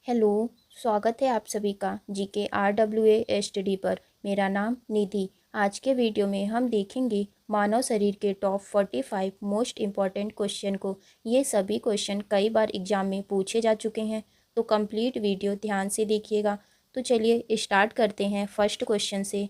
Hello. स्वागत है आप सभी का जीके RWA स्टडी पर। मेरा नाम निधि। आज के वीडियो में हम देखेंगे मानव शरीर के टॉप 45 मोस्ट इम्पॉर्टेंट क्वेश्चन को। ये सभी क्वेश्चन कई बार एग्जाम में पूछे जा चुके हैं, तो कंप्लीट वीडियो ध्यान से देखिएगा। तो चलिए स्टार्ट करते हैं फर्स्ट क्वेश्चन से।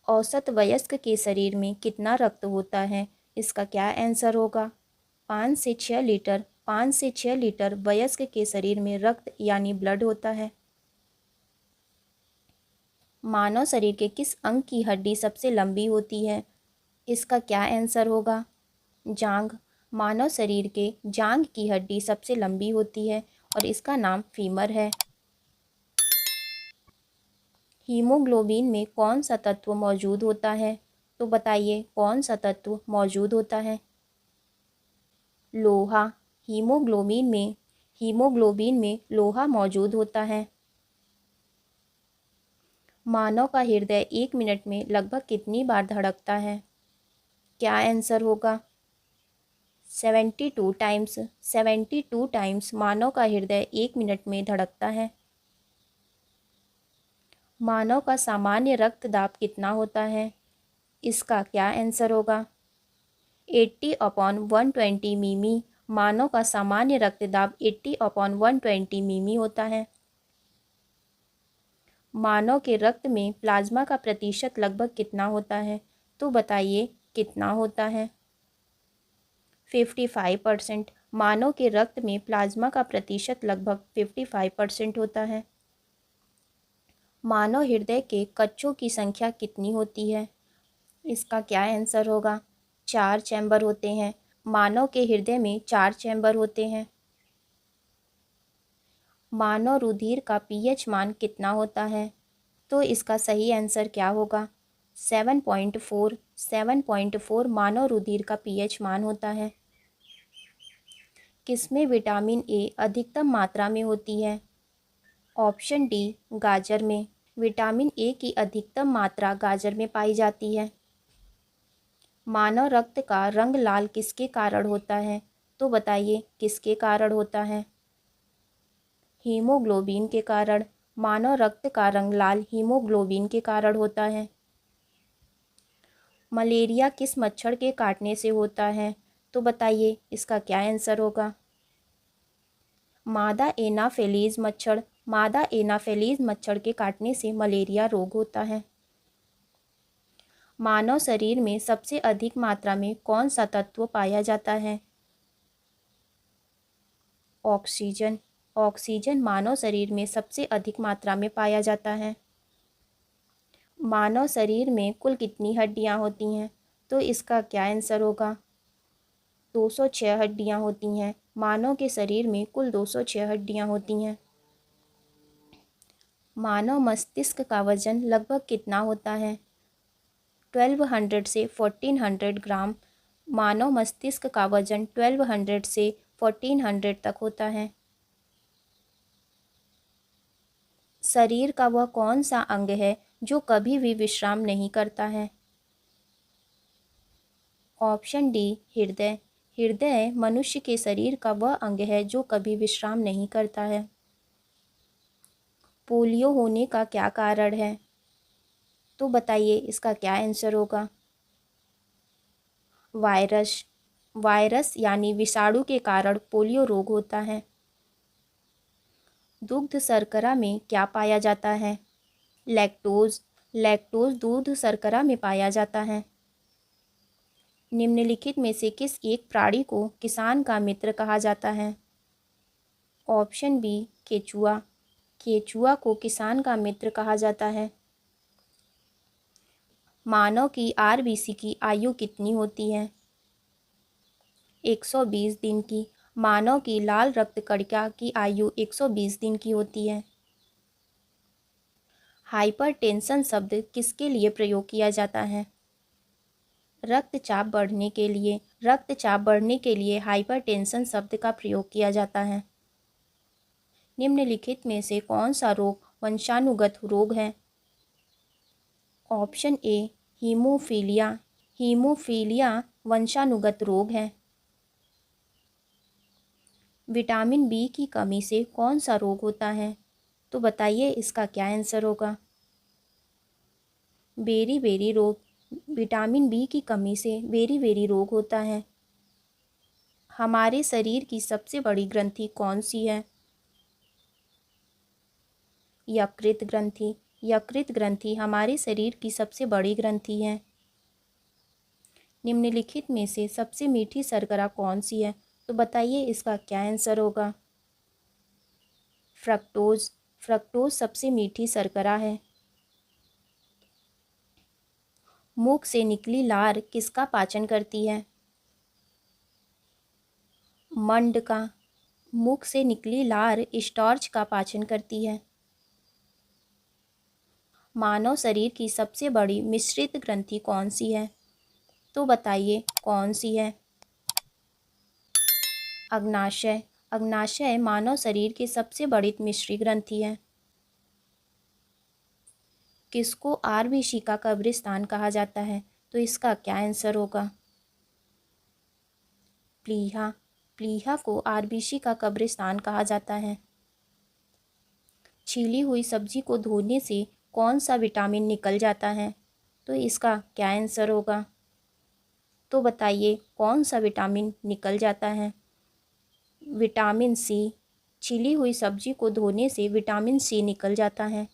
औसत वयस्क के शरीर में कितना रक्त होता है? इसका क्या आंसर होगा? 5 से 6 लीटर। 5 से 6 लीटर वयस्क के शरीर में रक्त यानी ब्लड होता है। मानव शरीर के किस अंग की हड्डी सबसे लंबी होती है? इसका क्या आंसर होगा? जांघ। मानव शरीर के जांघ की हड्डी सबसे लंबी होती है और इसका नाम फीमर है। हीमोग्लोबिन में कौन सा तत्व मौजूद होता है? तो बताइए कौन सा तत्व मौजूद होता है? लोहा। हीमोग्लोबिन में लोहा मौजूद होता है। मानव का हृदय 1 मिनट में लगभग कितनी बार धड़कता है? क्या आंसर होगा? 72 टाइम्स। 72 टाइम्स मानव का हृदय 1 मिनट में धड़कता है। मानव का सामान्य रक्तदाब कितना होता है? इसका क्या आंसर होगा? 80/120 मिमी। मानव का सामान्य रक्तदाब 80/120 मिमी होता है। मानव के रक्त में प्लाज्मा का प्रतिशत लगभग कितना होता है? तो बताइए कितना होता है? 55%। मानव के रक्त में प्लाज्मा का प्रतिशत लगभग 55% होता है। मानव हृदय के कक्षों की संख्या कितनी होती है? इसका क्या आंसर होगा? 4 चैम्बर होते हैं। मानव के हृदय में 4 चैम्बर होते हैं। मानव रुधिर का पीएच मान कितना होता है? तो इसका सही आंसर क्या होगा? 7.4। 7.4 मानव रुधिर का पीएच मान होता है। किसमें विटामिन ए अधिकतम मात्रा में होती है? ऑप्शन डी, गाजर में। विटामिन ए की अधिकतम मात्रा गाजर में पाई जाती है। मानव रक्त का रंग लाल किसके कारण होता है? तो बताइए किसके कारण होता है? हीमोग्लोबिन के कारण। मानव रक्त का रंग लाल हीमोग्लोबिन के कारण होता है। मलेरिया किस मच्छर के काटने से होता है? तो बताइए इसका क्या आंसर होगा? मादा एनाफेलीज मच्छर। मादा एनाफेलीज मच्छर के काटने से मलेरिया रोग होता है। मानव शरीर में सबसे अधिक मात्रा में कौन सा तत्व पाया जाता है? ऑक्सीजन। ऑक्सीजन मानव शरीर में सबसे अधिक मात्रा में पाया जाता है। मानव शरीर में कुल कितनी हड्डियां होती हैं? तो इसका क्या आंसर होगा? 206 हड्डियां होती हैं। मानव के शरीर में कुल 206 हड्डियां होती हैं। मानव मस्तिष्क का वजन लगभग कितना होता है? 1200 से 1400 ग्राम। मानव मस्तिष्क का वजन 1200 से 1400 तक होता है। शरीर का वह कौन सा अंग है जो कभी भी विश्राम नहीं करता है? ऑप्शन डी, हृदय। हृदय मनुष्य के शरीर का वह अंग है जो कभी विश्राम नहीं करता है। पोलियो होने का क्या कारण है? तो बताइए इसका क्या आंसर होगा? वायरस। वायरस यानी विषाणु के कारण पोलियो रोग होता है। दुग्ध शर्करा में क्या पाया जाता है? लैक्टोज। लैक्टोज दूध शर्करा में पाया जाता है। निम्नलिखित में से किस एक प्राणी को किसान का मित्र कहा जाता है? ऑप्शन बी, केचुआ। केचुआ को किसान का मित्र कहा जाता है। मानव की आरबीसी की आयु कितनी होती है? 120 दिन की। मानव की लाल रक्त कणिका की आयु 120 दिन की होती है। हाइपरटेंशन शब्द किसके लिए प्रयोग किया जाता है? रक्तचाप बढ़ने के लिए। रक्तचाप बढ़ने के लिए हाइपरटेंशन शब्द का प्रयोग किया जाता है। निम्नलिखित में से कौन सा रोग वंशानुगत रोग है? Option A, haemophilia. हीमोफीलिया वंशानुगत रोग है। विटामिन बी की कमी से कौन सा रोग होता है? तो बताइए इसका क्या आंसर होगा? बेरी बेरी रोग। विटामिन बी की कमी से बेरी बेरी रोग होता है। हमारे शरीर की सबसे बड़ी ग्रंथि कौन सी है? यकृत ग्रंथि। यकृत ग्रंथि हमारे शरीर की सबसे बड़ी ग्रंथि है। निम्नलिखित में से सबसे मीठी शर्करा कौन सी है? तो बताइए इसका क्या आंसर होगा? फ्रक्टोज। फ्रक्टोज सबसे मीठी शर्करा है। मुख से निकली लार किसका पाचन करती है? मंड का। मुख से निकली लार स्टार्च का पाचन करती है। मानव शरीर की सबसे बड़ी मिश्रित ग्रंथि कौन सी है? तो बताइए कौन सी है? अग्नाशय। अग्नाशय मानव शरीर की सबसे बड़ी मिश्री ग्रंथि है। किसको आरबीसी का कब्रिस्तान कहा जाता है? तो इसका क्या आंसर होगा? प्लीहा। प्लीहा को आरबीसी का कब्रिस्तान कहा जाता है। छीली हुई सब्जी को धोने से कौन सा विटामिन निकल जाता है? तो इसका क्या आंसर होगा? तो बताइए कौन सा विटामिन निकल जाता है? Vitamin C. छिली हुई सब्जी को धोने से विटामिन सी निकल जाता है।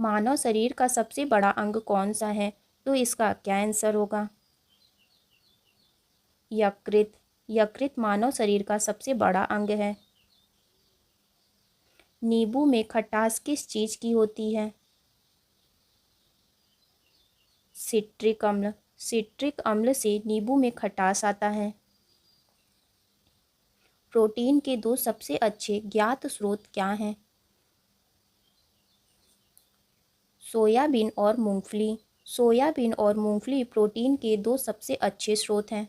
मानव शरीर का सबसे बड़ा अंग कौन सा है? तो इसका क्या आंसर होगा? यकृत। यकृत मानव शरीर का सबसे बड़ा अंग है। नींबू में खटास किस चीज़ की होती है? सिट्रिक अम्ल। सिट्रिक अम्ल से नींबू में खटास आता है। प्रोटीन के दो सबसे अच्छे ज्ञात स्रोत क्या हैं? सोयाबीन और मूंगफली। सोयाबीन और मूंगफली प्रोटीन के दो सबसे अच्छे स्रोत हैं।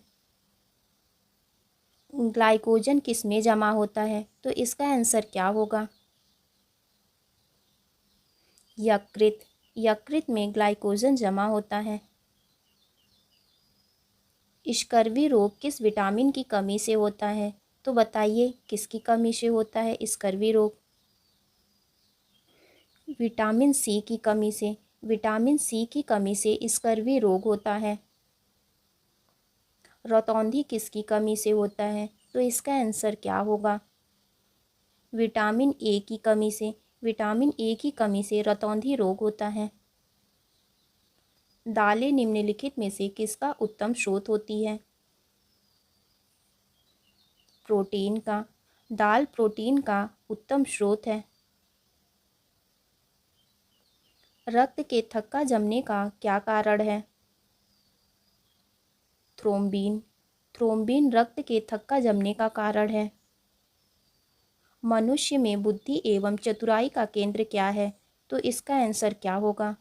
ग्लाइकोजन किस में जमा होता है? तो इसका आंसर क्या होगा? यकृत। यकृत में ग्लाइकोजन जमा होता है। स्कर्वी रोग किस विटामिन की कमी से होता है? तो बताइए किसकी कमी से होता है स्कर्वी रोग? विटामिन सी की कमी से। विटामिन सी की कमी से स्कर्वी रोग होता है। रतौंधी किसकी कमी से होता है? तो इसका आंसर क्या होगा? विटामिन ए की कमी से। विटामिन ए की कमी से रतौंधी रोग होता है। दालें निम्नलिखित में से किसका उत्तम स्रोत होती है? प्रोटीन का। दाल प्रोटीन का उत्तम स्रोत है। रक्त के थक्का जमने का क्या कारण है? थ्रोम्बिन। थ्रोम्बिन रक्त के थक्का जमने का कारण है। मनुष्य में बुद्धि एवं चतुराई का केंद्र क्या है? तो इसका आंसर क्या होगा?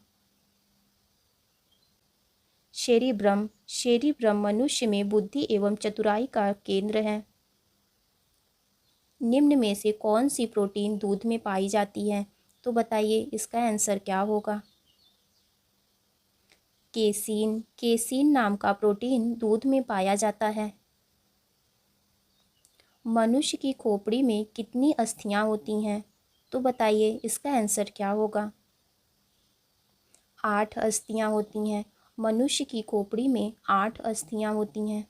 सेरिब्रम। सेरिब्रम मनुष्य में बुद्धि एवं चतुराई का केंद्र है। निम्न में से कौन सी प्रोटीन दूध में पाई जाती है? तो बताइए इसका आंसर क्या होगा? केसीन। केसीन नाम का प्रोटीन दूध में पाया जाता है। मनुष्य की खोपड़ी में कितनी अस्थियां होती हैं? तो बताइए इसका आंसर क्या होगा? 8 अस्थियां होती हैं। मनुष्य की खोपड़ी में 8 अस्थियां होती हैं।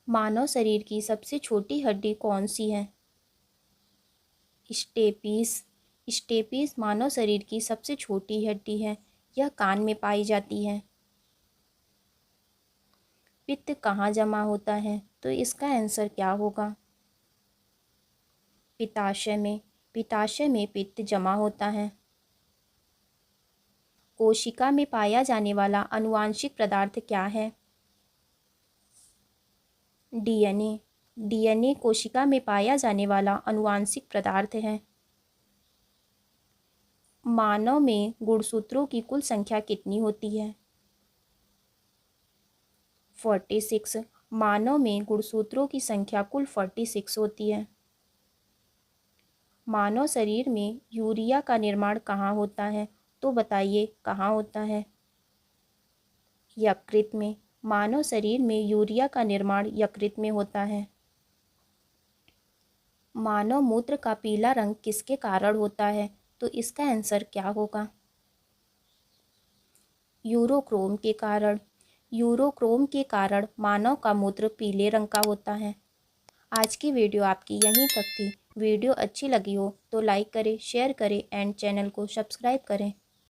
मानव शरीर की सबसे छोटी हड्डी कौन सी है? स्टेपीस। स्टेपीस मानव शरीर की सबसे छोटी हड्डी है। यह कान में पाई जाती है। पित्त कहाँ जमा होता है? तो इसका आंसर क्या होगा? पित्ताशय में। पित्ताशय में पित्त जमा होता है। कोशिका में पाया जाने वाला आनुवांशिक पदार्थ क्या है? डीएनए। डीएनए कोशिका में पाया जाने वाला आनुवांशिक पदार्थ है। मानव में गुणसूत्रों की कुल संख्या कितनी होती है? 46। मानव में गुणसूत्रों की संख्या कुल 46 होती है। मानव शरीर में यूरिया का निर्माण कहाँ होता है? तो बताइए कहाँ होता है? यकृत में। मानव शरीर में यूरिया का निर्माण यकृत में होता है। मानव मूत्र का पीला रंग किसके कारण होता है? तो इसका आंसर क्या होगा? यूरोक्रोम के कारण। यूरोक्रोम के कारण मानव का मूत्र पीले रंग का होता है। आज की वीडियो आपकी यहीं तक थी। वीडियो अच्छी लगी हो तो लाइक करें, शेयर करें एंड चैनल को सब्सक्राइब करें।